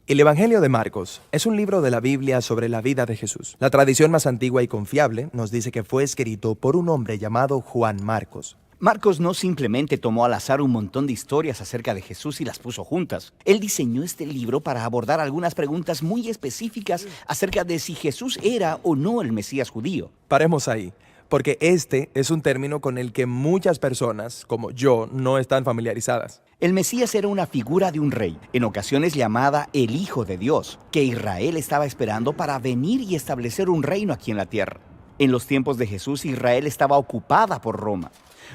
El Evangelio de Marcos es un libro de la Biblia sobre la vida de Jesús. La tradición más antigua y confiable nos dice que fue escrito por un hombre llamado Juan Marcos. Marcos no simplemente tomó al azar un montón de historias acerca de Jesús y las puso juntas. Él diseñó este libro para abordar algunas preguntas muy específicas acerca de si Jesús era o no el Mesías judío. Paremos ahí, porque este es un término con el que muchas personas, como yo, no están familiarizadas. El Mesías era una figura de un rey, en ocasiones llamada el Hijo de Dios, que Israel estaba esperando para venir y establecer un reino aquí en la tierra. En los tiempos de Jesús, Israel estaba ocupada por Roma.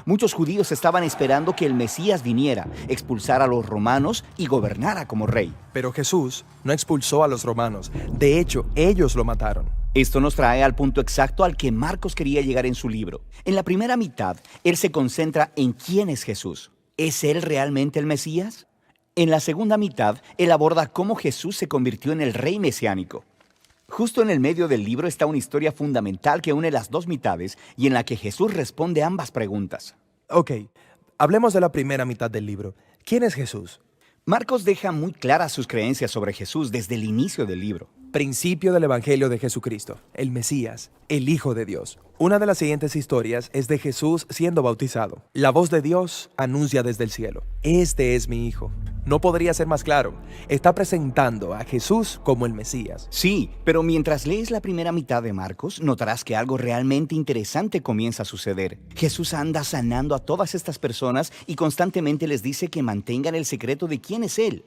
Muchos judíos estaban esperando que el Mesías viniera, expulsara a los romanos y gobernara como rey. Pero Jesús no expulsó a los romanos. De hecho, ellos lo mataron. Esto nos trae al punto exacto al que Marcos quería llegar en su libro. En la primera mitad, él se concentra en quién es Jesús. ¿Es él realmente el Mesías? En la segunda mitad, él aborda cómo Jesús se convirtió en el rey mesiánico. Justo en el medio del libro está una historia fundamental que une las dos mitades y en la que Jesús responde ambas preguntas. Ok, hablemos de la primera mitad del libro. ¿Quién es Jesús? Marcos deja muy claras sus creencias sobre Jesús desde el inicio del libro. Principio del Evangelio de Jesucristo, el Mesías, el Hijo de Dios. Una de las siguientes historias es de Jesús siendo bautizado. La voz de Dios anuncia desde el cielo: "Este es mi Hijo". No podría ser más claro. Está presentando a Jesús como el Mesías. Sí, pero mientras lees la primera mitad de Marcos, notarás que algo realmente interesante comienza a suceder. Jesús anda sanando a todas estas personas y constantemente les dice que mantengan el secreto de quién es Él.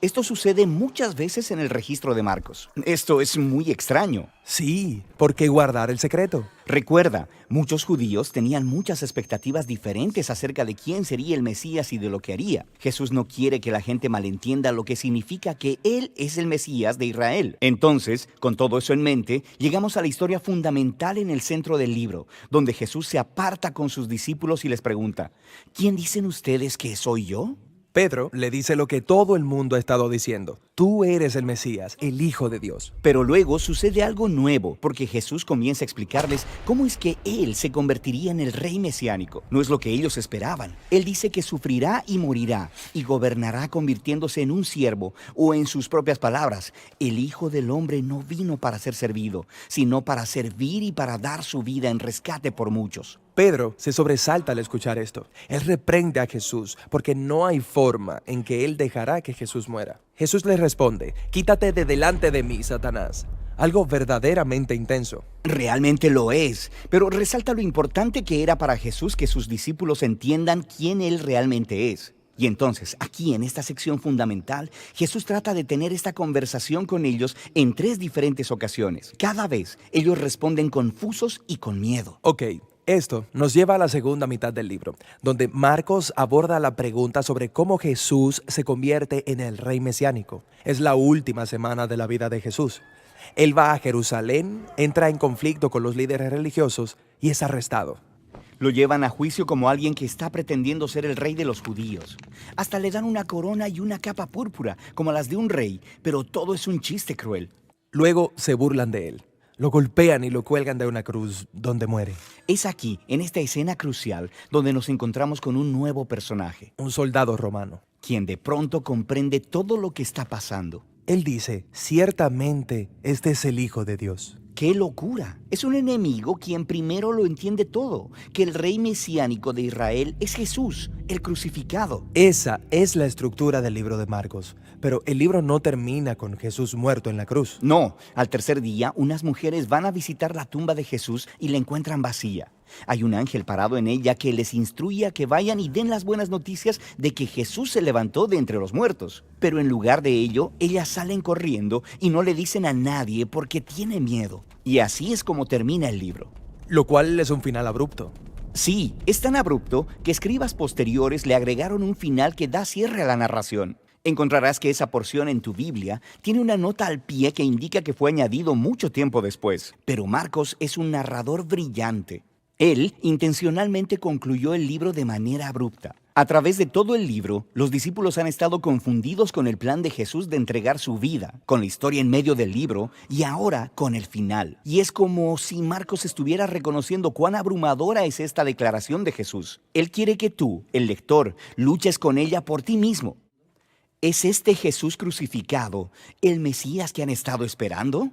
Esto sucede muchas veces en el registro de Marcos. Esto es muy extraño. Sí, ¿por qué guardar el secreto? Recuerda, muchos judíos tenían muchas expectativas diferentes acerca de quién sería el Mesías y de lo que haría. Jesús no quiere que la gente malentienda lo que significa que Él es el Mesías de Israel. Entonces, con todo eso en mente, llegamos a la historia fundamental en el centro del libro, donde Jesús se aparta con sus discípulos y les pregunta: ¿quién dicen ustedes que soy yo? Pedro le dice lo que todo el mundo ha estado diciendo: tú eres el Mesías, el Hijo de Dios. Pero luego sucede algo nuevo, porque Jesús comienza a explicarles cómo es que Él se convertiría en el rey mesiánico. No es lo que ellos esperaban. Él dice que sufrirá y morirá, y gobernará convirtiéndose en un siervo, o en sus propias palabras: el Hijo del Hombre no vino para ser servido, sino para servir y para dar su vida en rescate por muchos. Pedro se sobresalta al escuchar esto. Él reprende a Jesús porque no hay forma en que él dejará que Jesús muera. Jesús le responde: quítate de delante de mí, Satanás. Algo verdaderamente intenso. Realmente lo es, pero resalta lo importante que era para Jesús que sus discípulos entiendan quién Él realmente es. Y entonces, aquí en esta sección fundamental, Jesús trata de tener esta conversación con ellos en 3 diferentes ocasiones. Cada vez, ellos responden confusos y con miedo. Ok, esto nos lleva a la segunda mitad del libro, donde Marcos aborda la pregunta sobre cómo Jesús se convierte en el rey mesiánico. Es la última semana de la vida de Jesús. Él va a Jerusalén, entra en conflicto con los líderes religiosos y es arrestado. Lo llevan a juicio como alguien que está pretendiendo ser el rey de los judíos. Hasta le dan una corona y una capa púrpura, como las de un rey, pero todo es un chiste cruel. Luego se burlan de él. Lo golpean y lo cuelgan de una cruz, donde muere. Es aquí, en esta escena crucial, donde nos encontramos con un nuevo personaje, Un soldado romano. quien de pronto comprende todo lo que está pasando. Él dice: ciertamente este es el Hijo de Dios. ¡Qué locura! Es un enemigo quien primero lo entiende todo, que el rey mesiánico de Israel es Jesús, el crucificado. Esa es la estructura del libro de Marcos. Pero el libro no termina con Jesús muerto en la cruz. No, al tercer día, unas mujeres van a visitar la tumba de Jesús y la encuentran vacía. Hay un ángel parado en ella que les instruye a que vayan y den las buenas noticias de que Jesús se levantó de entre los muertos. Pero en lugar de ello, ellas salen corriendo y no le dicen a nadie porque tienen miedo. Y así es como termina el libro. Lo cual es un final abrupto. Sí, es tan abrupto que escribas posteriores le agregaron un final que da cierre a la narración. Encontrarás que esa porción en tu Biblia tiene una nota al pie que indica que fue añadido mucho tiempo después. Pero Marcos es un narrador brillante. Él intencionalmente concluyó el libro de manera abrupta. A través de todo el libro, los discípulos han estado confundidos con el plan de Jesús de entregar su vida, con la historia en medio del libro y ahora con el final. Y es como si Marcos estuviera reconociendo cuán abrumadora es esta declaración de Jesús. Él quiere que tú, el lector, luches con ella por ti mismo. ¿Es este Jesús crucificado el Mesías que han estado esperando?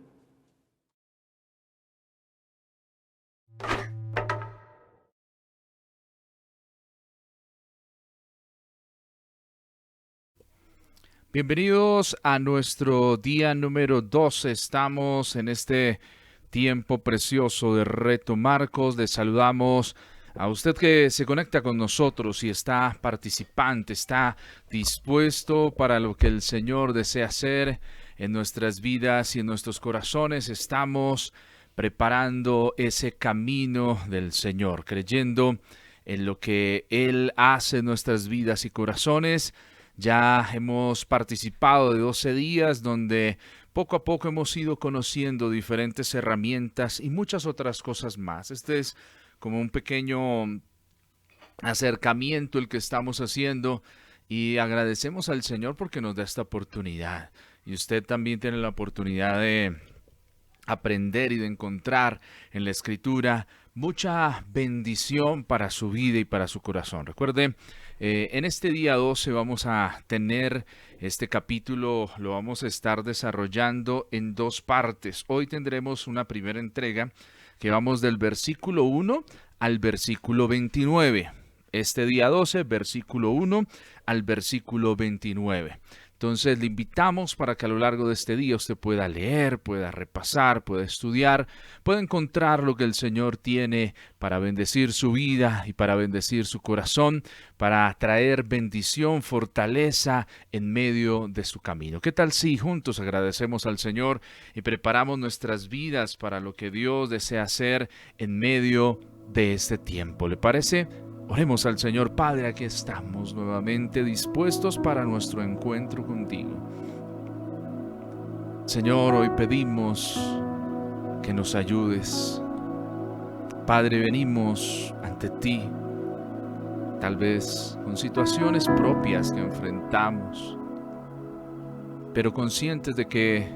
Bienvenidos a nuestro día número 12. Estamos en este tiempo precioso de Reto Marcos. Les saludamos a usted que se conecta con nosotros y está participante, está dispuesto para lo que el Señor desea hacer en nuestras vidas y en nuestros corazones. Estamos preparando ese camino del Señor, creyendo en lo que Él hace en nuestras vidas y corazones. Ya hemos participado de 12 días donde poco a poco hemos ido conociendo diferentes herramientas y muchas otras cosas más. Este es como un pequeño acercamiento el que estamos haciendo y agradecemos al Señor porque nos da esta oportunidad. Y usted también tiene la oportunidad de aprender y de encontrar en la Escritura mucha bendición para su vida y para su corazón. Recuerde, en este día 12 vamos a tener este capítulo, lo vamos a estar desarrollando en dos partes. Hoy tendremos una primera entrega que vamos del versículo 1 al versículo 29. Este día 12, versículo 1 al versículo 29. Entonces le invitamos para que a lo largo de este día usted pueda leer, pueda repasar, pueda estudiar, pueda encontrar lo que el Señor tiene para bendecir su vida y para bendecir su corazón, para traer bendición, fortaleza en medio de su camino. ¿Qué tal si juntos agradecemos al Señor y preparamos nuestras vidas para lo que Dios desea hacer en medio de este tiempo? ¿Le parece? Oremos al Señor. Padre, aquí estamos nuevamente dispuestos para nuestro encuentro contigo. Señor, hoy pedimos que nos ayudes. Padre, venimos ante ti, tal vez con situaciones propias que enfrentamos, pero conscientes de que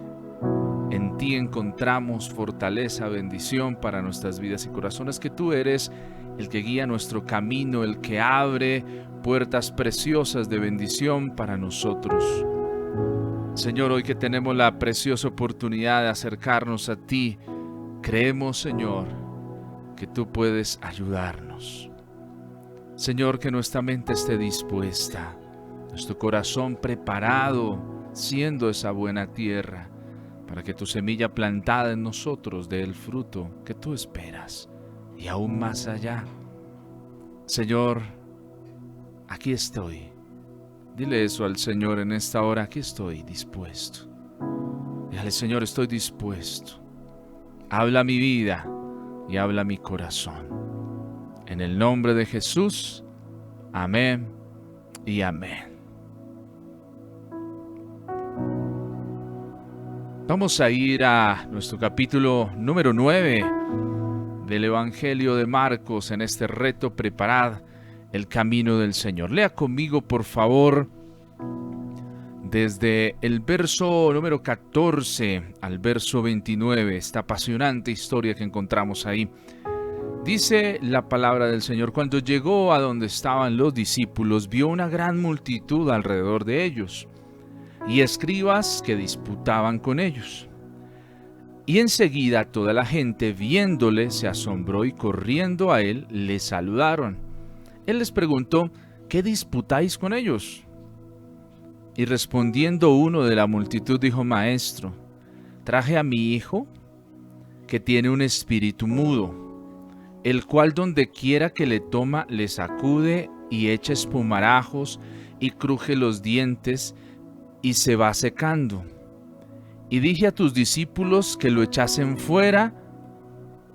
en ti encontramos fortaleza, bendición para nuestras vidas y corazones, que tú eres el que guía nuestro camino, el que abre puertas preciosas de bendición para nosotros. Señor, hoy que tenemos la preciosa oportunidad de acercarnos a ti, creemos, Señor, que tú puedes ayudarnos. Señor, que nuestra mente esté dispuesta, nuestro corazón preparado, siendo esa buena tierra, para que tu semilla plantada en nosotros dé el fruto que tú esperas. Y aún más allá. Señor, aquí estoy. Dile eso al Señor en esta hora. Aquí estoy dispuesto. Dígale, Señor, estoy dispuesto. Habla mi vida y habla mi corazón. En el nombre de Jesús. Amén y amén. Vamos a ir a nuestro capítulo número 9. Del Evangelio de Marcos en este reto, preparad el camino del Señor. Lea conmigo, por favor, desde el verso número 14 al verso 29, esta apasionante historia que encontramos ahí. Dice la palabra del Señor: cuando llegó a donde estaban los discípulos, vio una gran multitud alrededor de ellos, y escribas que disputaban con ellos. Y enseguida toda la gente, viéndole, se asombró y corriendo a él, le saludaron. Él les preguntó: ¿qué disputáis con ellos? Y respondiendo uno de la multitud dijo: Maestro, traje a mi hijo, que tiene un espíritu mudo, el cual donde quiera que le toma, le sacude y echa espumarajos y cruje los dientes y se va secando. Y dije a tus discípulos que lo echasen fuera,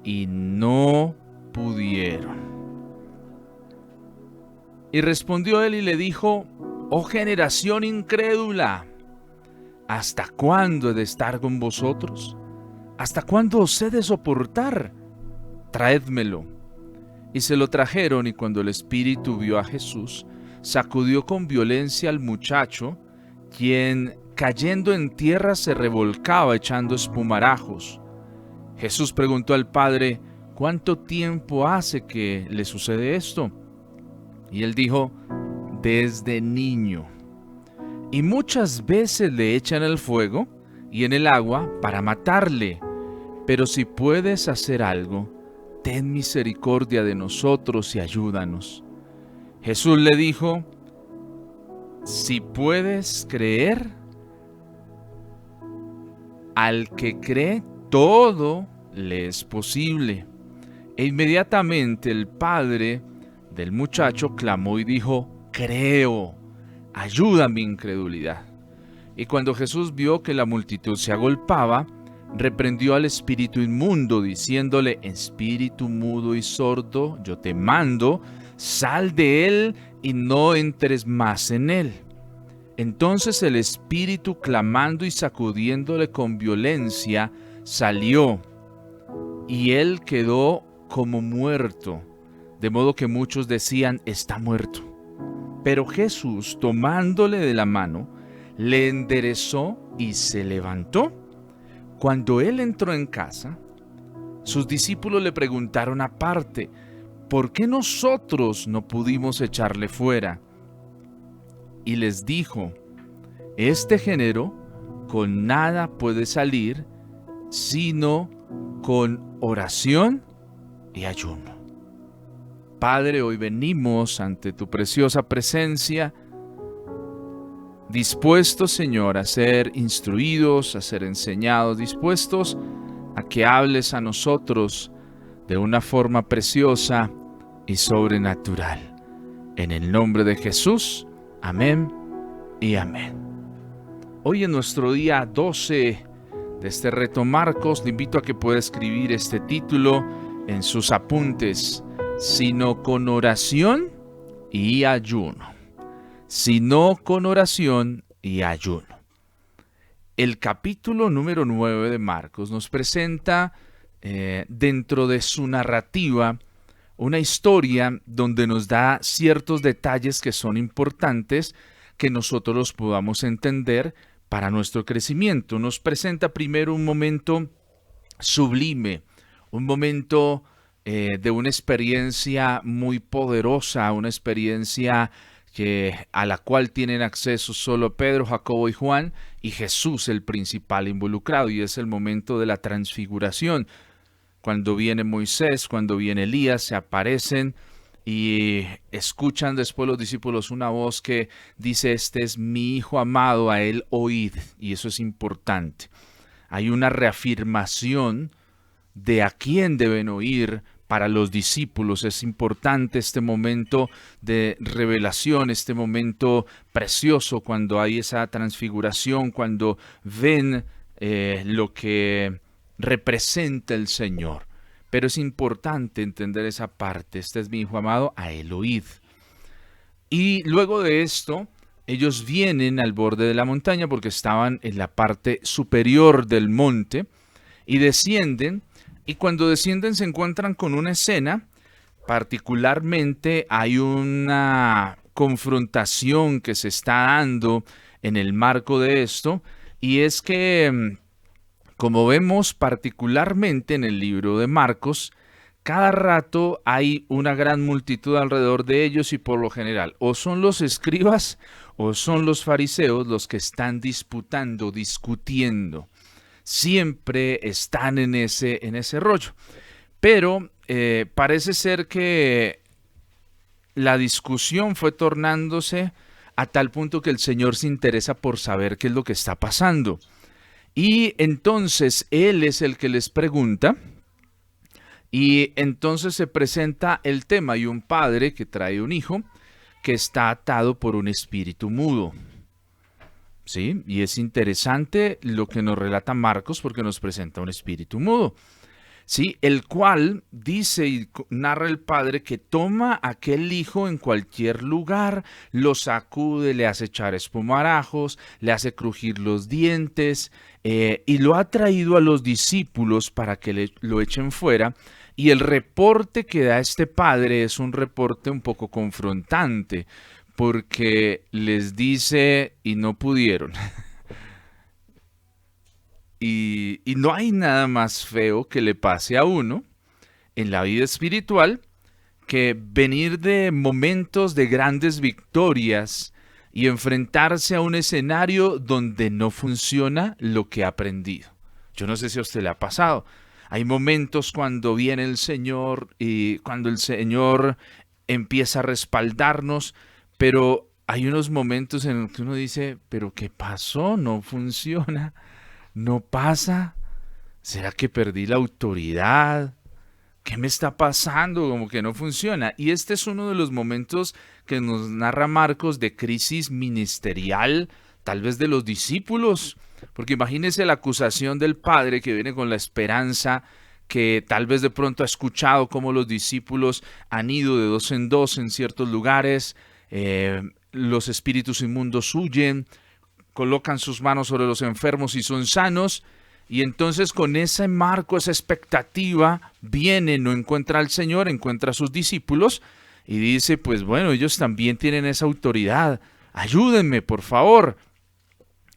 y no pudieron. Y respondió él y le dijo: oh generación incrédula, ¿hasta cuándo he de estar con vosotros? ¿Hasta cuándo os he de soportar? Traédmelo. Y se lo trajeron, y cuando el espíritu vio a Jesús, sacudió con violencia al muchacho, quien cayendo en tierra se revolcaba echando espumarajos. Jesús preguntó al padre: ¿cuánto tiempo hace que le sucede esto? Y él dijo: desde niño. y muchas veces le echan el fuego y en el agua para matarle. Pero si puedes hacer algo, ten misericordia de nosotros y ayúdanos. Jesús le dijo, si puedes creer, al que cree, todo le es posible. E inmediatamente el padre del muchacho clamó y dijo, creo, ayuda mi incredulidad. Y cuando Jesús vio que la multitud se agolpaba, reprendió al espíritu inmundo, diciéndole, espíritu mudo y sordo, yo te mando, sal de él y no entres más en él. Entonces el espíritu, clamando y sacudiéndole con violencia, salió, y él quedó como muerto, de modo que muchos decían, está muerto. Pero Jesús, tomándole de la mano, le enderezó y se levantó. Cuando él entró en casa, sus discípulos le preguntaron aparte, ¿por qué nosotros no pudimos echarle fuera? Y les dijo, este género con nada puede salir, sino con oración y ayuno. Padre, hoy venimos ante tu preciosa presencia, dispuestos, Señor, a ser instruidos, a ser enseñados, dispuestos a que hables a nosotros de una forma preciosa y sobrenatural. En el nombre de Jesús, amén y amén. Hoy en nuestro día 12 de este reto Marcos, le invito a que pueda escribir este título en sus apuntes, sino con oración y ayuno. Sino con oración y ayuno. El capítulo número 9 de Marcos nos presenta dentro de su narrativa una historia donde nos da ciertos detalles que son importantes que nosotros los podamos entender para nuestro crecimiento. Nos presenta primero un momento sublime, un momento de una experiencia muy poderosa, una experiencia a la cual tienen acceso solo Pedro, Jacobo y Juan, y Jesús el principal involucrado, y es el momento de la transfiguración. Cuando viene Moisés, cuando viene Elías, se aparecen y escuchan después los discípulos una voz que dice, este es mi Hijo amado, a él oíd, y eso es importante. Hay una reafirmación de a quién deben oír. Para los discípulos es importante este momento de revelación, este momento precioso cuando hay esa transfiguración, cuando ven lo que representa el Señor. Pero es importante entender esa parte. Este es mi Hijo amado, a él oíd. Y luego de esto, ellos vienen al borde de la montaña porque estaban en la parte superior del monte y descienden. Y cuando descienden se encuentran con una escena, particularmente hay una confrontación que se está dando en el marco de esto, y es que, como vemos particularmente en el libro de Marcos, cada rato hay una gran multitud alrededor de ellos y por lo general o son los escribas o son los fariseos los que están disputando, discutiendo. Siempre están en ese rollo. Pero parece ser que la discusión fue tornándose a tal punto que el Señor se interesa por saber qué es lo que está pasando. Y entonces Él es el que les pregunta. Y entonces se presenta el tema. Hay un padre que trae un hijo que está atado por un espíritu mudo. ¿Sí? Y es interesante lo que nos relata Marcos porque nos presenta un espíritu mudo, ¿sí? El cual dice y narra el padre que toma a aquel hijo en cualquier lugar, lo sacude, le hace echar espumarajos, le hace crujir los dientes y lo ha traído a los discípulos para que lo echen fuera. Y el reporte que da este padre es un reporte un poco confrontante, porque les dice y no pudieron. y no hay nada más feo que le pase a uno en la vida espiritual que venir de momentos de grandes victorias y enfrentarse a un escenario donde no funciona lo que ha aprendido. Yo no sé si a usted le ha pasado. Hay momentos cuando viene el Señor y cuando el Señor empieza a respaldarnos, pero hay unos momentos en los que uno dice, ¿pero qué pasó? No funciona, no pasa. ¿Será que perdí la autoridad? ¿Qué me está pasando? Como que no funciona. Y este es uno de los momentos que nos narra Marcos de crisis ministerial, tal vez de los discípulos. Porque imagínese la acusación del Padre que viene con la esperanza, que tal vez de pronto ha escuchado cómo los discípulos han ido de dos en ciertos lugares, los espíritus inmundos huyen, colocan sus manos sobre los enfermos y son sanos. Y entonces con ese marco, esa expectativa, viene, no encuentra al Señor, encuentra a sus discípulos y dice, pues bueno, ellos también tienen esa autoridad, ayúdenme por favor.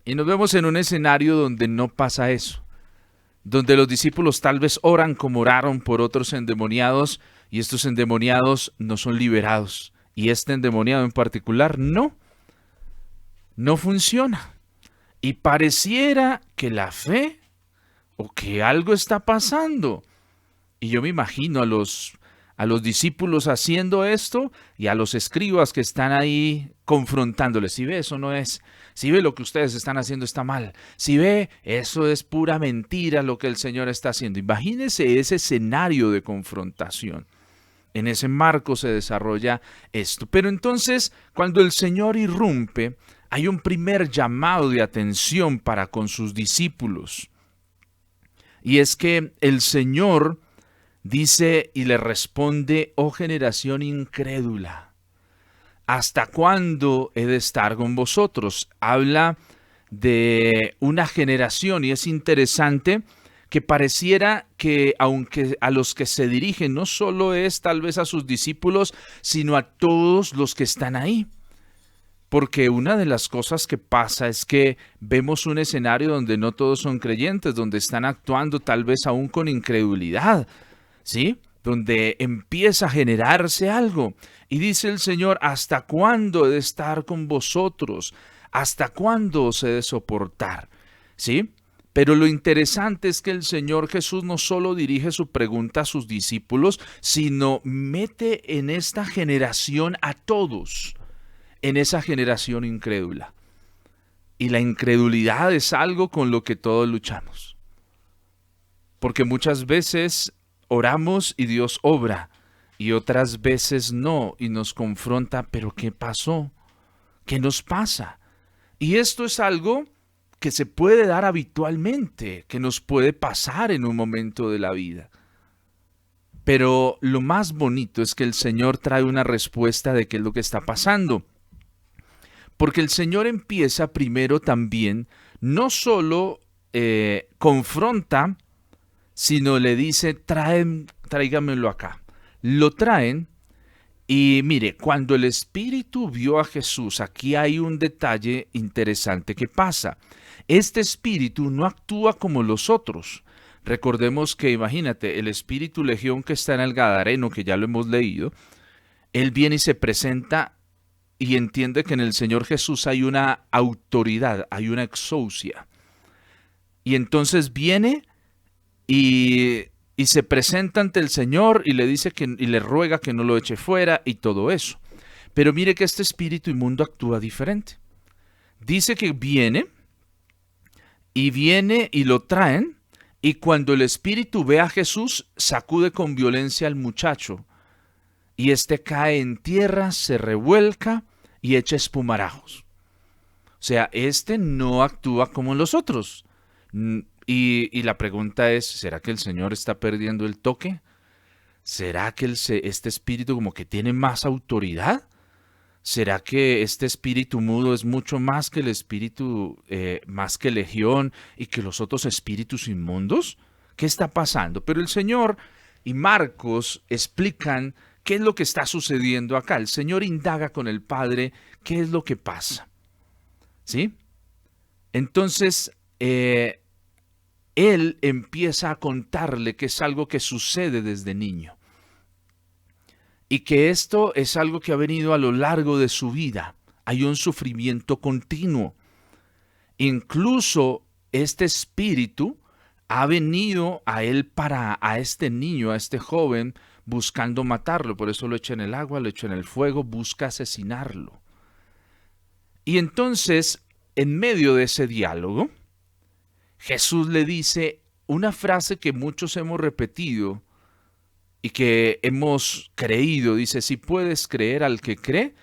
Y nos vemos en un escenario donde no pasa eso, donde los discípulos tal vez oran como oraron por otros endemoniados y estos endemoniados no son liberados. Y este endemoniado en particular no funciona. Y pareciera que la fe o que algo está pasando. Y yo me imagino a los discípulos haciendo esto y a los escribas que están ahí confrontándoles. Si ve, eso no es. Si ve, lo que ustedes están haciendo está mal. Si ve, eso es pura mentira lo que el Señor está haciendo. Imagínense ese escenario de confrontación. En ese marco se desarrolla esto. Pero entonces, cuando el Señor irrumpe, hay un primer llamado de atención para con sus discípulos. Y es que el Señor dice y le responde, oh generación incrédula, ¿hasta cuándo he de estar con vosotros? Habla de una generación y es interesante que pareciera que aunque a los que se dirigen no solo es tal vez a sus discípulos, sino a todos los que están ahí. Porque una de las cosas que pasa es que vemos un escenario donde no todos son creyentes, donde están actuando tal vez aún con incredulidad, ¿sí? Donde empieza a generarse algo. Y dice el Señor, ¿hasta cuándo he de estar con vosotros? ¿Hasta cuándo os he de soportar? ¿Sí? Pero lo interesante es que el Señor Jesús no solo dirige su pregunta a sus discípulos, sino mete en esta generación a todos, en esa generación incrédula. Y la incredulidad es algo con lo que todos luchamos. Porque muchas veces oramos y Dios obra, y otras veces no, y nos confronta, ¿pero qué pasó? ¿Qué nos pasa? Y esto es algo que se puede dar habitualmente, que nos puede pasar en un momento de la vida. Pero lo más bonito es que el Señor trae una respuesta de qué es lo que está pasando. Porque el Señor empieza primero también, no solo confronta, sino le dice, tráigamelo acá. Lo traen y mire, cuando el Espíritu vio a Jesús, aquí hay un detalle interesante que pasa. Este Espíritu no actúa como los otros. Recordemos que, imagínate, el Espíritu Legión que está en el Gadareno, que ya lo hemos leído, él viene y se presenta y entiende que en el Señor Jesús hay una autoridad, hay una exousia. Y entonces viene y se presenta ante el Señor y le dice y le ruega que no lo eche fuera y todo eso. Pero mire que este espíritu inmundo actúa diferente. Dice que viene y lo traen, y cuando el espíritu ve a Jesús, sacude con violencia al muchacho. Y este cae en tierra, se revuelca y echa espumarajos. O sea, este no actúa como los otros. Y la pregunta es, ¿será que el Señor está perdiendo el toque? ¿Será que este espíritu como que tiene más autoridad? ¿Será que este espíritu mudo es mucho más que el espíritu, más que Legión y que los otros espíritus inmundos? ¿Qué está pasando? Pero el Señor y Marcos explican qué es lo que está sucediendo acá. El Señor indaga con el Padre qué es lo que pasa. ¿Sí? Entonces, Él empieza a contarle que es algo que sucede desde niño. Y que esto es algo que ha venido a lo largo de su vida, hay un sufrimiento continuo. Incluso este espíritu ha venido a él a este niño, a este joven, buscando matarlo. Por eso lo echa en el agua, lo echa en el fuego, busca asesinarlo. Y entonces, en medio de ese diálogo, Jesús le dice una frase que muchos hemos repetido y que hemos creído. Dice, si puedes creer al que cree,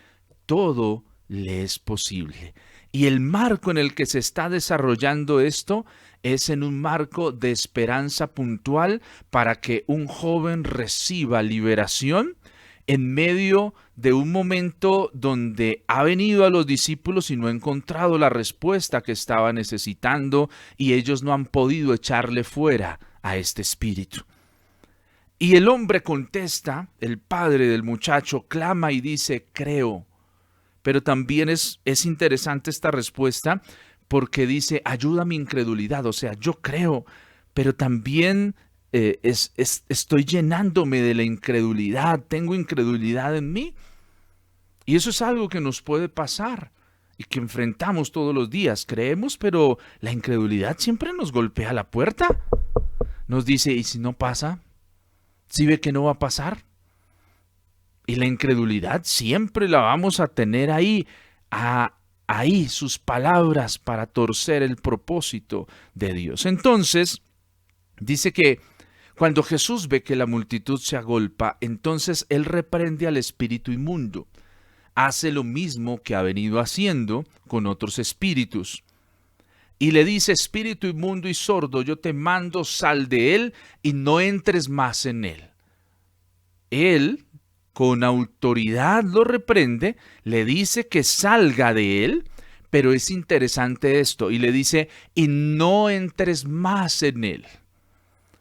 todo le es posible. Y el marco en el que se está desarrollando esto es en un marco de esperanza puntual para que un joven reciba liberación en medio de un momento donde ha venido a los discípulos y no ha encontrado la respuesta que estaba necesitando y ellos no han podido echarle fuera a este espíritu. Y el hombre contesta, el padre del muchacho clama y dice, creo. Pero también es interesante esta respuesta porque dice, ayuda mi incredulidad. O sea, yo creo, pero también estoy llenándome de la incredulidad. Tengo incredulidad en mí. Y eso es algo que nos puede pasar y que enfrentamos todos los días. Creemos, pero la incredulidad siempre nos golpea la puerta. Nos dice, ¿y si no pasa? ¿Sí ve que no va a pasar? Y la incredulidad siempre la vamos a tener ahí sus palabras para torcer el propósito de Dios. Entonces, dice que cuando Jesús ve que la multitud se agolpa, entonces Él reprende al espíritu inmundo. Hace lo mismo que ha venido haciendo con otros espíritus. Y le dice, espíritu inmundo y sordo, yo te mando, sal de él y no entres más en él. Él, con autoridad lo reprende, le dice que salga de él, pero es interesante esto, y le dice, y no entres más en él.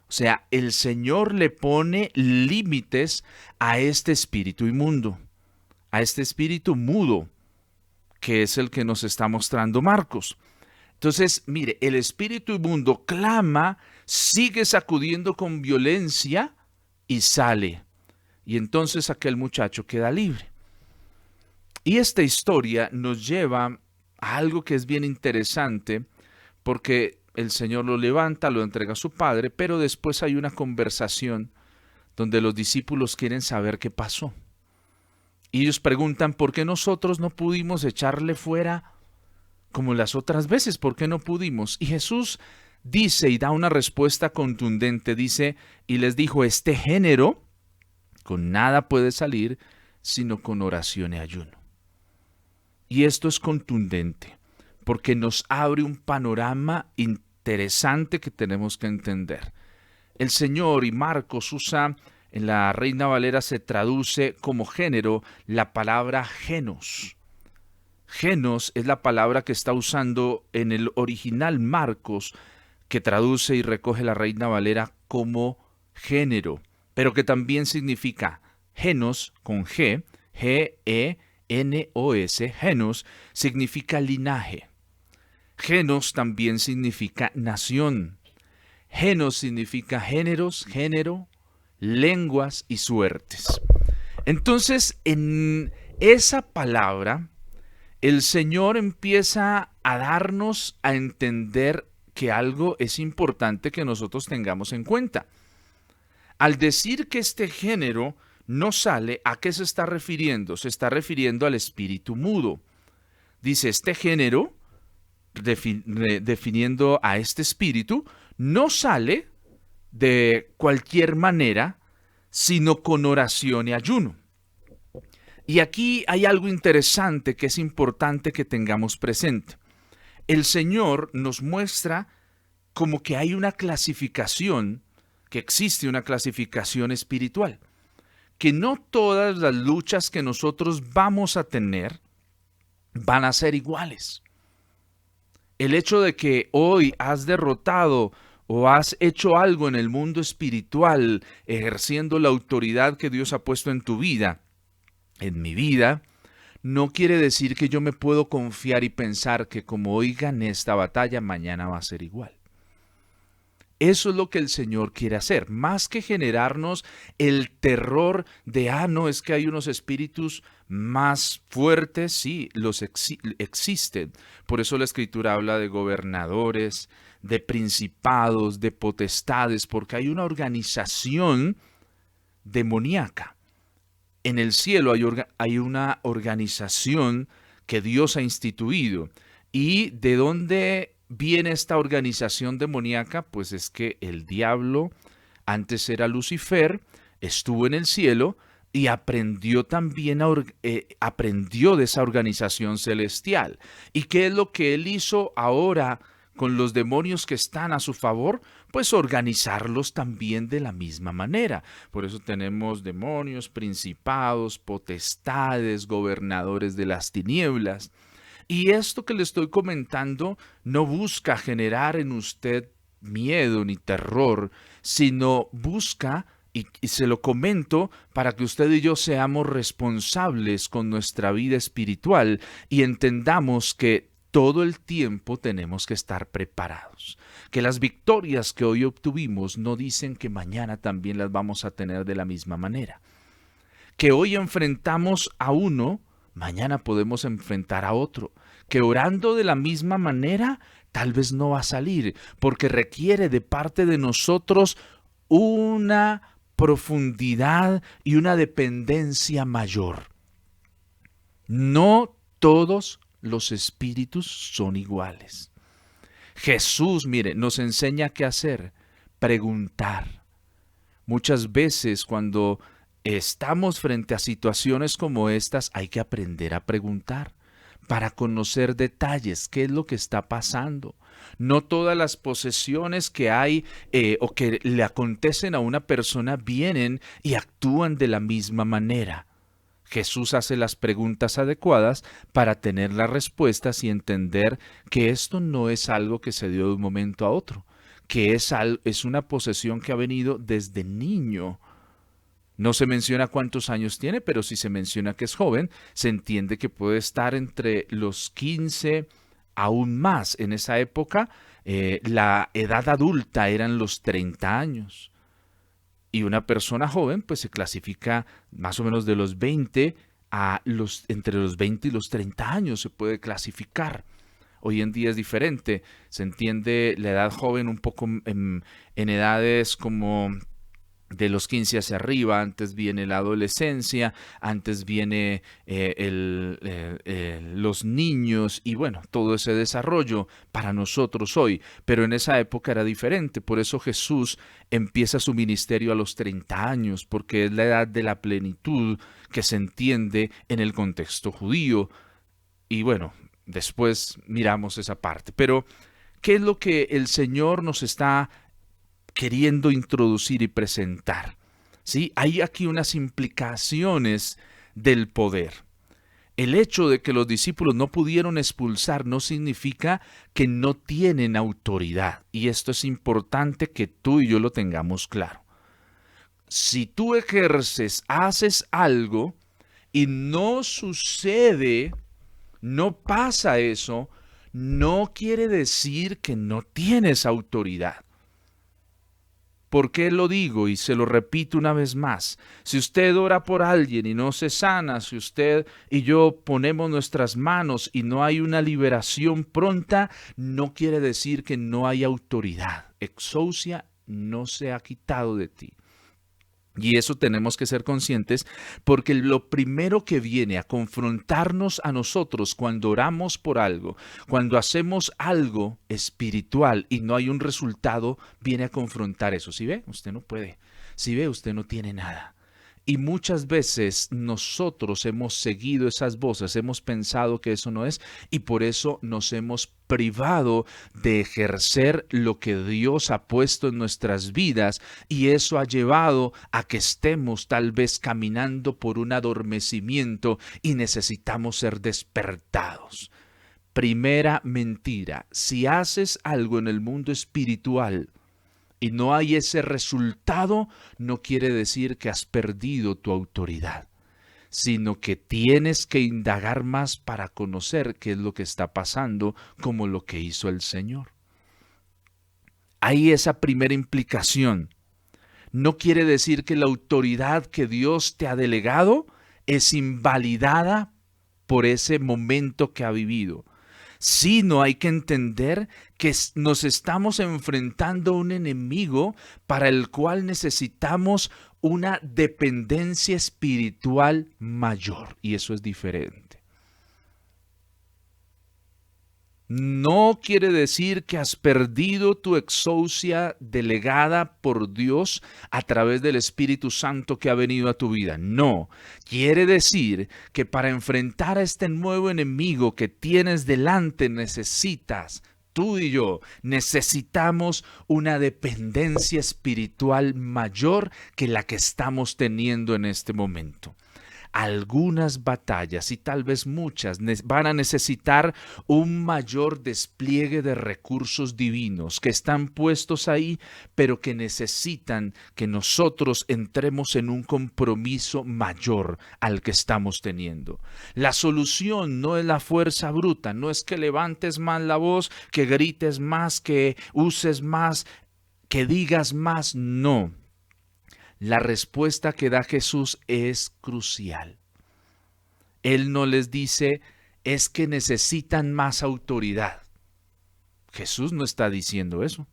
O sea, el Señor le pone límites a este espíritu inmundo, a este espíritu mudo, que es el que nos está mostrando Marcos. Entonces, mire, el espíritu inmundo clama, sigue sacudiendo con violencia y sale. Y entonces aquel muchacho queda libre. Y esta historia nos lleva a algo que es bien interesante, porque el Señor lo levanta, lo entrega a su padre, pero después hay una conversación donde los discípulos quieren saber qué pasó. Y ellos preguntan, ¿por qué nosotros no pudimos echarle fuera como las otras veces? ¿Por qué no pudimos? Y Jesús dice y da una respuesta contundente, dice, y les dijo, este género con nada puede salir sino con oración y ayuno. Y esto es contundente porque nos abre un panorama interesante que tenemos que entender. El Señor, y Marcos usa, en la Reina Valera se traduce como género la palabra genos. Genos es la palabra que está usando en el original Marcos, que traduce y recoge la Reina Valera como género, pero que también significa genos con G, G-E-N-O-S, genos significa linaje. Genos también significa nación. Genos significa géneros, género, lenguas y suertes. Entonces, en esa palabra, el Señor empieza a darnos a entender que algo es importante que nosotros tengamos en cuenta. Al decir que este género no sale, ¿a qué se está refiriendo? Se está refiriendo al espíritu mudo. Dice, este género, definiendo a este espíritu, no sale de cualquier manera, sino con oración y ayuno. Y aquí hay algo interesante que es importante que tengamos presente. El Señor nos muestra como que hay una clasificación, que existe una clasificación espiritual, que no todas las luchas que nosotros vamos a tener van a ser iguales. El hecho de que hoy has derrotado o has hecho algo en el mundo espiritual, ejerciendo la autoridad que Dios ha puesto en tu vida, en mi vida, no quiere decir que yo me puedo confiar y pensar que como hoy gané esta batalla, mañana va a ser igual. Eso es lo que el Señor quiere hacer, más que generarnos el terror de, no, es que hay unos espíritus más fuertes. Sí, existen. Por eso la Escritura habla de gobernadores, de principados, de potestades, porque hay una organización demoníaca. En el cielo hay una organización que Dios ha instituido. ¿Y de dónde viene esta organización demoníaca? Pues es que el diablo, antes era Lucifer, estuvo en el cielo y aprendió también aprendió de esa organización celestial. ¿Y qué es lo que él hizo ahora con los demonios que están a su favor? Pues organizarlos también de la misma manera. Por eso tenemos demonios, principados, potestades, gobernadores de las tinieblas. Y esto que le estoy comentando no busca generar en usted miedo ni terror, sino busca, y se lo comento, para que usted y yo seamos responsables con nuestra vida espiritual y entendamos que todo el tiempo tenemos que estar preparados. Que las victorias que hoy obtuvimos no dicen que mañana también las vamos a tener de la misma manera. Que hoy enfrentamos a uno, mañana podemos enfrentar a otro. Que orando de la misma manera tal vez no va a salir, porque requiere de parte de nosotros una profundidad y una dependencia mayor. No todos los espíritus son iguales. Jesús, mire, nos enseña qué hacer: preguntar. Muchas veces cuando estamos frente a situaciones como estas, hay que aprender a preguntar para conocer detalles, qué es lo que está pasando. No todas las posesiones que hay o que le acontecen a una persona vienen y actúan de la misma manera. Jesús hace las preguntas adecuadas para tener las respuestas y entender que esto no es algo que se dio de un momento a otro, que es una posesión que ha venido desde niño. No se menciona cuántos años tiene, pero si se menciona que es joven, se entiende que puede estar entre los 15 aún más. En esa época, la edad adulta eran los 30 años. Y una persona joven pues se clasifica más o menos de los 20 entre los 20 y los 30 años se puede clasificar. Hoy en día es diferente. Se entiende la edad joven un poco en edades como de los 15 hacia arriba. Antes viene la adolescencia, antes viene los niños y bueno, todo ese desarrollo para nosotros hoy. Pero en esa época era diferente. Por eso Jesús empieza su ministerio a los 30 años, porque es la edad de la plenitud que se entiende en el contexto judío. Y bueno, después miramos esa parte. Pero, ¿qué es lo que el Señor nos está queriendo introducir y presentar? ¿Sí? Hay aquí unas implicaciones del poder. El hecho de que los discípulos no pudieron expulsar no significa que no tienen autoridad. Y esto es importante que tú y yo lo tengamos claro. Si tú ejerces, haces algo y no sucede, no pasa eso, no quiere decir que no tienes autoridad. ¿Por qué lo digo? Y se lo repito una vez más. Si usted ora por alguien y no se sana, si usted y yo ponemos nuestras manos y no hay una liberación pronta, no quiere decir que no hay autoridad. Exousia no se ha quitado de ti. Y eso tenemos que ser conscientes, porque lo primero que viene a confrontarnos a nosotros cuando oramos por algo, cuando hacemos algo espiritual y no hay un resultado, viene a confrontar eso. ¿Sí ve? Usted no puede. ¿Sí ve? Usted no tiene nada. Y muchas veces nosotros hemos seguido esas voces, hemos pensado que eso no es y por eso nos hemos privado de ejercer lo que Dios ha puesto en nuestras vidas y eso ha llevado a que estemos tal vez caminando por un adormecimiento y necesitamos ser despertados. Primera mentira, si haces algo en el mundo espiritual y no hay ese resultado, no quiere decir que has perdido tu autoridad, sino que tienes que indagar más para conocer qué es lo que está pasando, como lo que hizo el Señor. Hay esa primera implicación. No quiere decir que la autoridad que Dios te ha delegado es invalidada por ese momento que ha vivido. Sino hay que entender que nos estamos enfrentando a un enemigo para el cual necesitamos una dependencia espiritual mayor. Y eso es diferente. No quiere decir que has perdido tu exousia delegada por Dios a través del Espíritu Santo que ha venido a tu vida. No, quiere decir que para enfrentar a este nuevo enemigo que tienes delante tú y yo necesitamos una dependencia espiritual mayor que la que estamos teniendo en este momento. Algunas batallas y tal vez muchas van a necesitar un mayor despliegue de recursos divinos que están puestos ahí, pero que necesitan que nosotros entremos en un compromiso mayor al que estamos teniendo. La solución no es la fuerza bruta, no es que levantes más la voz, que grites más, que uses más, que digas más, no. La respuesta que da Jesús es crucial. Él no les dice, es que necesitan más autoridad. Jesús no está diciendo eso.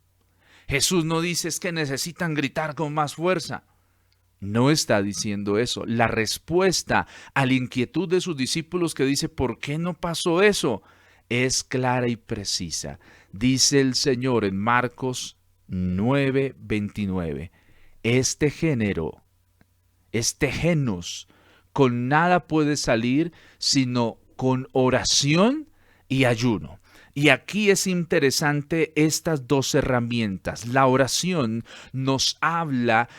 Jesús no dice, es que necesitan gritar con más fuerza. No está diciendo eso. La respuesta a la inquietud de sus discípulos que dice, ¿por qué no pasó eso?, es clara y precisa. Dice el Señor en Marcos 9:29. Este genus, con nada puede salir sino con oración y ayuno. Y aquí es interesante estas dos herramientas. La oración nos habla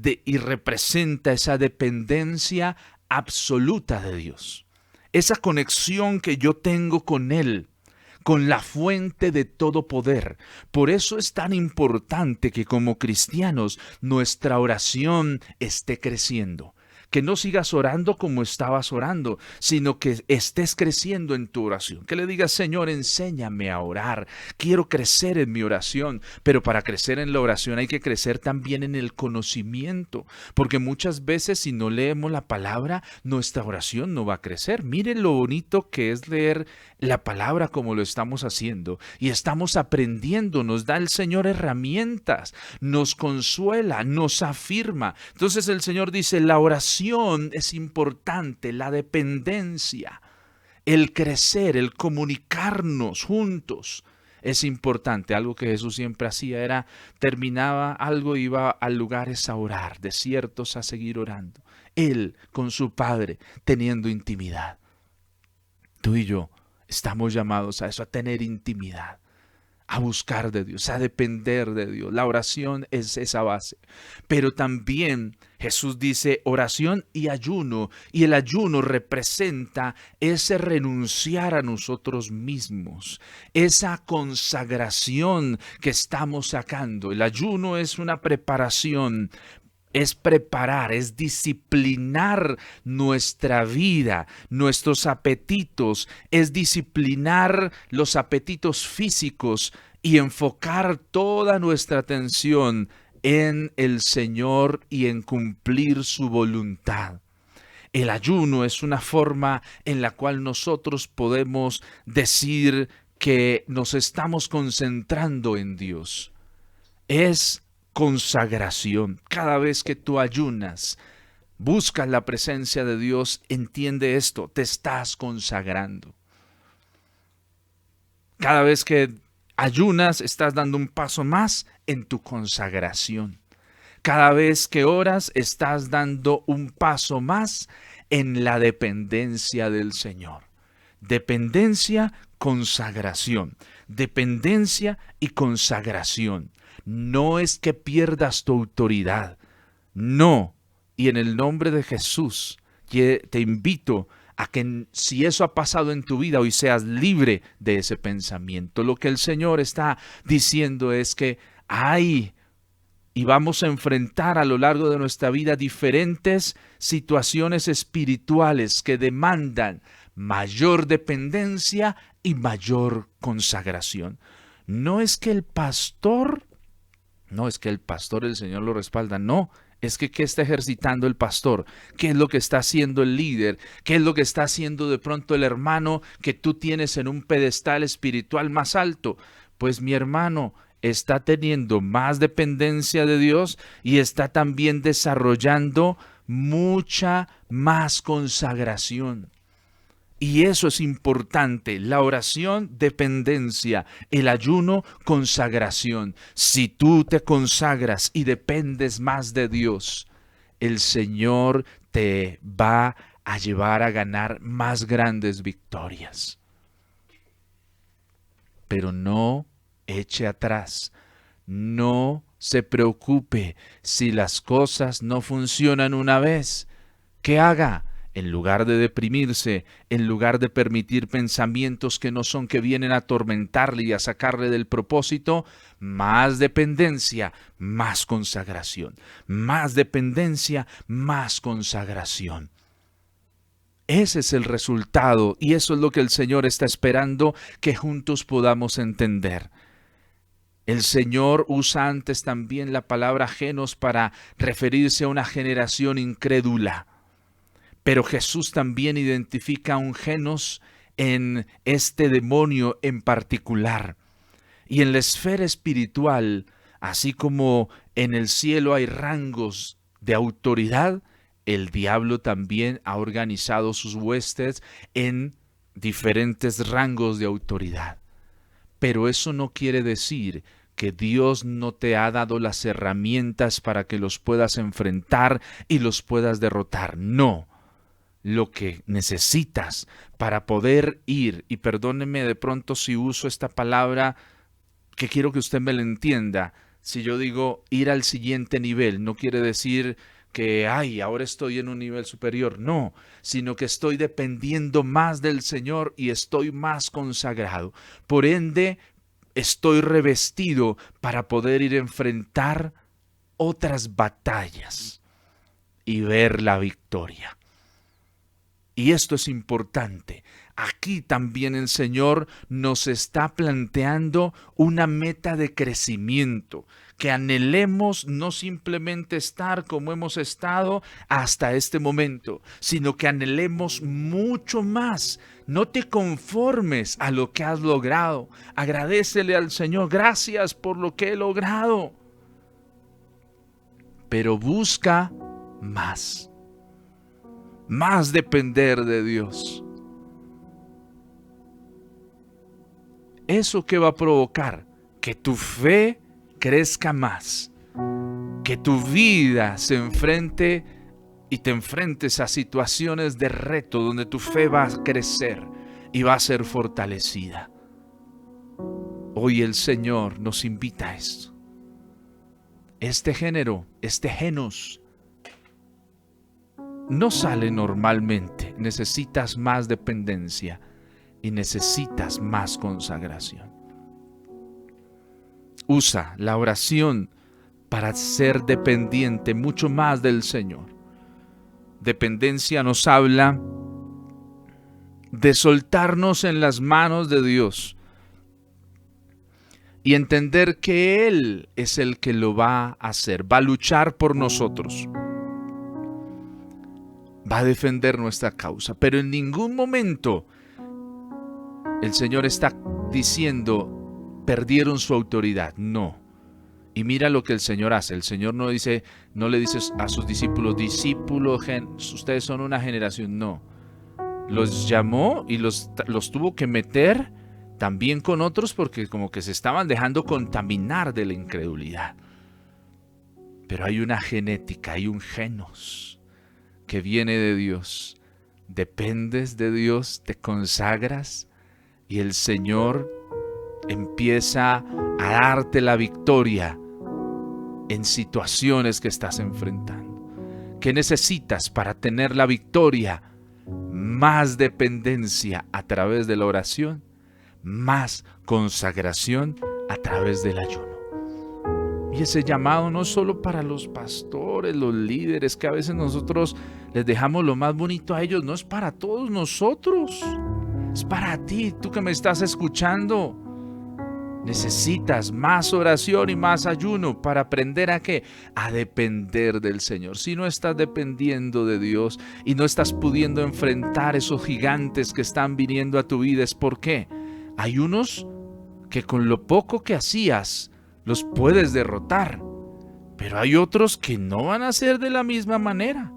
y representa esa dependencia absoluta de Dios. Esa conexión que yo tengo con Él, con la fuente de todo poder. Por eso es tan importante que como cristianos nuestra oración esté creciendo. Que no sigas orando como estabas orando, sino que estés creciendo en tu oración. Que le digas, Señor, enséñame a orar. Quiero crecer en mi oración. Pero para crecer en la oración hay que crecer también en el conocimiento. Porque muchas veces si no leemos la palabra, nuestra oración no va a crecer. Miren lo bonito que es leer la palabra como lo estamos haciendo. Y estamos aprendiendo. Nos da el Señor herramientas. Nos consuela, nos afirma. Entonces el Señor dice, la oración es importante, la dependencia, el crecer, el comunicarnos juntos es importante. Algo que Jesús siempre hacía era, terminaba algo, iba a lugares a orar, desiertos a seguir orando. Él con su Padre teniendo intimidad. Tú y yo estamos llamados a eso, a tener intimidad, a buscar de Dios, a depender de Dios. La oración es esa base. Pero también Jesús dice oración y ayuno. Y el ayuno representa ese renunciar a nosotros mismos, esa consagración que estamos sacando. El ayuno es una preparación. Es preparar, es disciplinar nuestra vida, nuestros apetitos, es disciplinar los apetitos físicos y enfocar toda nuestra atención en el Señor y en cumplir su voluntad. El ayuno es una forma en la cual nosotros podemos decir que nos estamos concentrando en Dios. Es consagración. Cada vez que tú ayunas, buscas la presencia de Dios, entiende esto, te estás consagrando. Cada vez que ayunas, estás dando un paso más en tu consagración. Cada vez que oras, estás dando un paso más en la dependencia del Señor. Dependencia, consagración. Dependencia y consagración. No es que pierdas tu autoridad, no. Y en el nombre de Jesús, te invito a que si eso ha pasado en tu vida, hoy seas libre de ese pensamiento. Lo que el Señor está diciendo es que hay y vamos a enfrentar a lo largo de nuestra vida diferentes situaciones espirituales que demandan mayor dependencia y mayor consagración. No es que el pastor No, es que el pastor, el Señor lo respalda. No, es que ¿qué está ejercitando el pastor? ¿Qué es lo que está haciendo el líder? ¿Qué es lo que está haciendo de pronto el hermano que tú tienes en un pedestal espiritual más alto? Pues mi hermano está teniendo más dependencia de Dios y está también desarrollando mucha más consagración. Y eso es importante, la oración, dependencia, el ayuno, consagración. Si tú te consagras y dependes más de Dios, el Señor te va a llevar a ganar más grandes victorias. Pero no eche atrás, no se preocupe si las cosas no funcionan una vez. ¿Qué haga? En lugar de deprimirse, en lugar de permitir pensamientos que no son, que vienen a atormentarle y a sacarle del propósito, más dependencia, más consagración. Más dependencia, más consagración. Ese es el resultado y eso es lo que el Señor está esperando que juntos podamos entender. El Señor usa antes también la palabra genos para referirse a una generación incrédula. Pero Jesús también identifica un genos en este demonio en particular. Y en la esfera espiritual, así como en el cielo hay rangos de autoridad, el diablo también ha organizado sus huestes en diferentes rangos de autoridad. Pero eso no quiere decir que Dios no te ha dado las herramientas para que los puedas enfrentar y los puedas derrotar. No. Lo que necesitas para poder ir, y perdóneme de pronto si uso esta palabra, que quiero que usted me la entienda. Si yo digo ir al siguiente nivel, no quiere decir que, ahora estoy en un nivel superior. No, sino que estoy dependiendo más del Señor y estoy más consagrado. Por ende, estoy revestido para poder ir a enfrentar otras batallas y ver la victoria. Y esto es importante. Aquí también el Señor nos está planteando una meta de crecimiento, que anhelemos no simplemente estar como hemos estado hasta este momento, sino que anhelemos mucho más. No te conformes a lo que has logrado. Agradécele al Señor, gracias por lo que he logrado. Pero busca más. Más depender de Dios. ¿Eso qué va a provocar? Que tu fe crezca más. Que tu vida se enfrente y te enfrentes a situaciones de reto donde tu fe va a crecer y va a ser fortalecida. Hoy el Señor nos invita a esto. Este género, este genos, no sale normalmente. Necesitas más dependencia y necesitas más consagración. Usa la oración para ser dependiente mucho más del Señor. Dependencia nos habla de soltarnos en las manos de Dios y entender que Él es el que lo va a hacer, va a luchar por nosotros. Va a defender nuestra causa, pero en ningún momento el Señor está diciendo perdieron su autoridad. No. Y mira lo que el Señor hace. El Señor no le dice a sus discípulos, ustedes son una generación. No. Los llamó y los tuvo que meter también con otros porque como que se estaban dejando contaminar de la incredulidad. Pero hay una genética, hay un genos que viene de Dios. Dependes de Dios, te consagras y el Señor empieza a darte la victoria en situaciones que estás enfrentando. ¿Qué necesitas para tener la victoria? Más dependencia a través de la oración, más consagración a través del ayuno. Y ese llamado no es solo para los pastores, los líderes, que a veces nosotros les dejamos lo más bonito a ellos, no es para todos nosotros, es para ti, tú que me estás escuchando. Necesitas más oración y más ayuno para aprender ¿a qué? A depender del Señor. Si no estás dependiendo de Dios y no estás pudiendo enfrentar esos gigantes que están viniendo a tu vida, ¿es por qué? Hay unos que con lo poco que hacías los puedes derrotar, pero hay otros que no van a ser de la misma manera.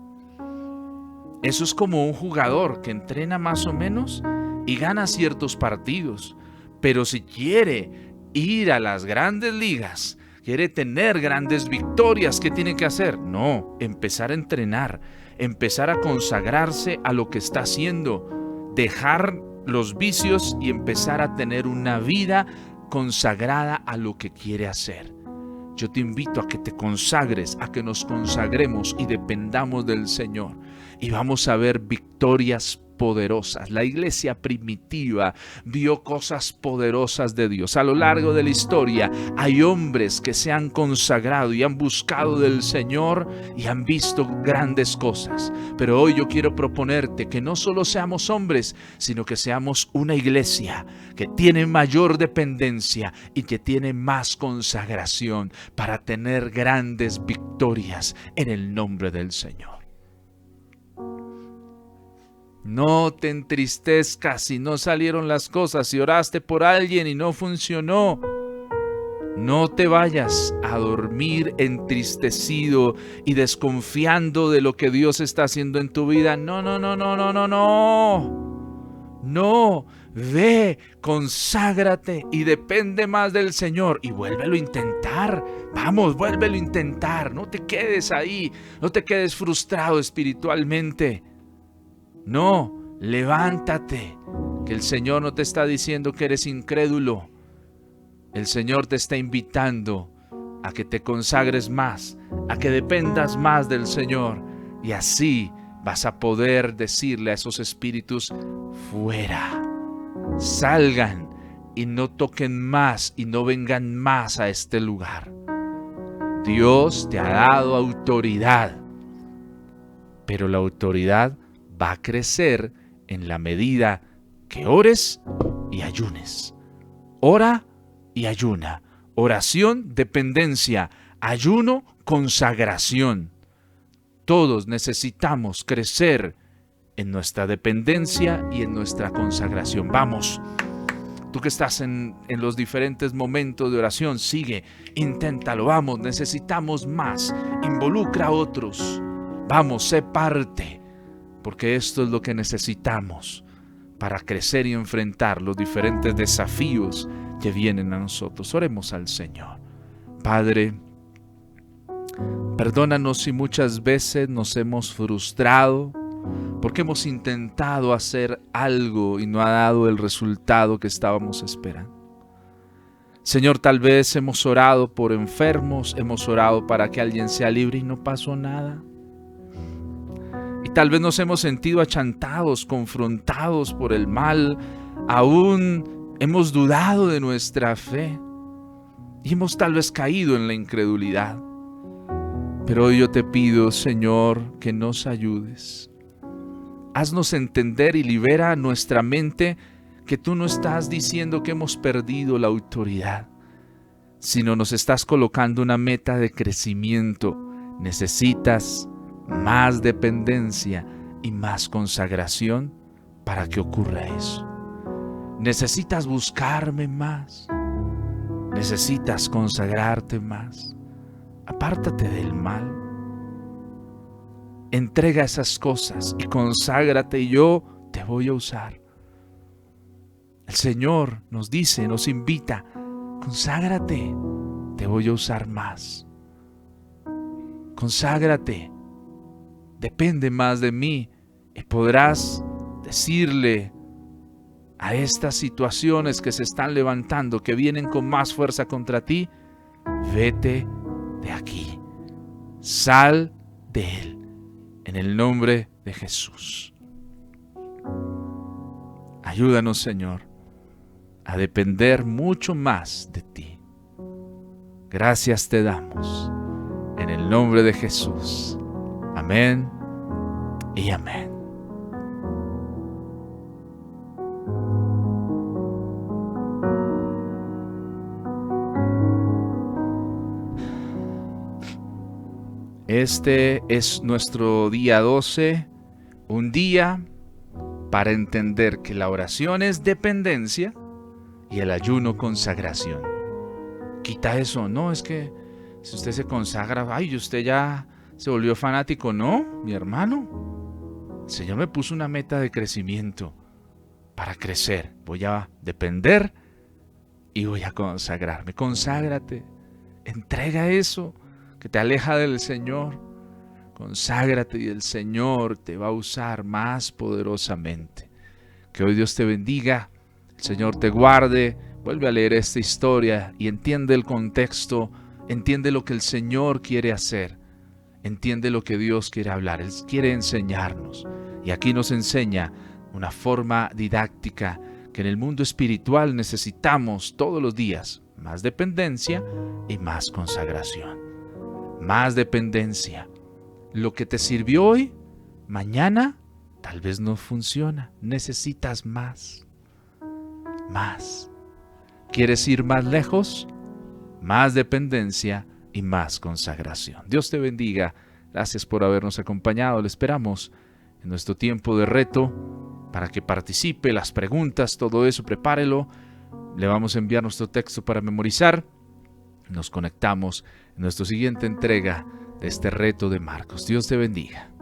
Eso es como un jugador que entrena más o menos y gana ciertos partidos, pero si quiere ir a las grandes ligas, quiere tener grandes victorias, ¿qué tiene que hacer? No, empezar a entrenar, empezar a consagrarse a lo que está haciendo, dejar los vicios y empezar a tener una vida consagrada a lo que quiere hacer. Yo te invito a que te consagres, a que nos consagremos y dependamos del Señor. Y vamos a ver victorias poderosas. La iglesia primitiva vio cosas poderosas de Dios. A lo largo de la historia hay hombres que se han consagrado y han buscado del Señor y han visto grandes cosas. Pero hoy yo quiero proponerte que no solo seamos hombres, sino que seamos una iglesia que tiene mayor dependencia y que tiene más consagración para tener grandes victorias en el nombre del Señor. No te entristezcas si no salieron las cosas, si oraste por alguien y no funcionó. No te vayas a dormir entristecido y desconfiando de lo que Dios está haciendo en tu vida. No. No, ve, conságrate y depende más del Señor y vuélvelo a intentar. Vamos, vuélvelo a intentar. No te quedes ahí, no te quedes frustrado espiritualmente. No, levántate, que el Señor no te está diciendo que eres incrédulo. El Señor te está invitando a que te consagres más, a que dependas más del Señor. Y así vas a poder decirle a esos espíritus, fuera, salgan y no toquen más y no vengan más a este lugar. Dios te ha dado autoridad, pero la autoridad va a crecer en la medida que ores y ayunes. Ora y ayuna. Oración, dependencia. Ayuno, consagración. Todos necesitamos crecer en nuestra dependencia y en nuestra consagración. Vamos, tú que estás en los diferentes momentos de oración, sigue, inténtalo. Vamos, necesitamos más. Involucra a otros. Vamos, sé parte. Porque esto es lo que necesitamos para crecer y enfrentar los diferentes desafíos que vienen a nosotros. Oremos al Señor. Padre, perdónanos si muchas veces nos hemos frustrado porque hemos intentado hacer algo y no ha dado el resultado que estábamos esperando. Señor, tal vez hemos orado por enfermos, hemos orado para que alguien sea libre y no pasó nada. Y tal vez nos hemos sentido achantados, confrontados por el mal, aún hemos dudado de nuestra fe y hemos tal vez caído en la incredulidad. Pero hoy yo te pido, Señor, que nos ayudes. Haznos entender y libera nuestra mente que tú no estás diciendo que hemos perdido la autoridad, sino nos estás colocando una meta de crecimiento. Necesitas más dependencia y más consagración para que ocurra eso. Necesitas buscarme más. Necesitas consagrarte más. Apártate del mal. Entrega esas cosas y conságrate y yo te voy a usar. El Señor nos dice, nos invita, conságrate, te voy a usar más. Conságrate. Depende más de mí y podrás decirle a estas situaciones que se están levantando, que vienen con más fuerza contra ti, vete de aquí, sal de él, en el nombre de Jesús. Ayúdanos, Señor, a depender mucho más de ti. Gracias te damos, en el nombre de Jesús. Amén y amén. Este es nuestro día 12, un día para entender que la oración es dependencia y el ayuno consagración. Quita eso, no, es que si usted se consagra, ay, usted ya se volvió fanático. No, mi hermano, el Señor me puso una meta de crecimiento para crecer. Voy a depender y voy a consagrarme. Conságrate, entrega eso que te aleja del Señor. Conságrate y el Señor te va a usar más poderosamente. Que hoy Dios te bendiga, el Señor te guarde. Vuelve a leer esta historia y entiende el contexto, entiende lo que el Señor quiere hacer, entiende lo que Dios quiere hablar. Él quiere enseñarnos y aquí nos enseña una forma didáctica que en el mundo espiritual necesitamos todos los días. Más dependencia y más consagración. Más dependencia. Lo que te sirvió hoy, mañana tal vez no funciona. Necesitas más. Más. ¿Quieres ir más lejos? Más dependencia y más consagración. Dios te bendiga. Gracias por habernos acompañado. Le esperamos en nuestro tiempo de reto para que participe, las preguntas, todo eso, prepárelo. Le vamos a enviar nuestro texto para memorizar. Nos conectamos en nuestra siguiente entrega de este reto de Marcos. Dios te bendiga.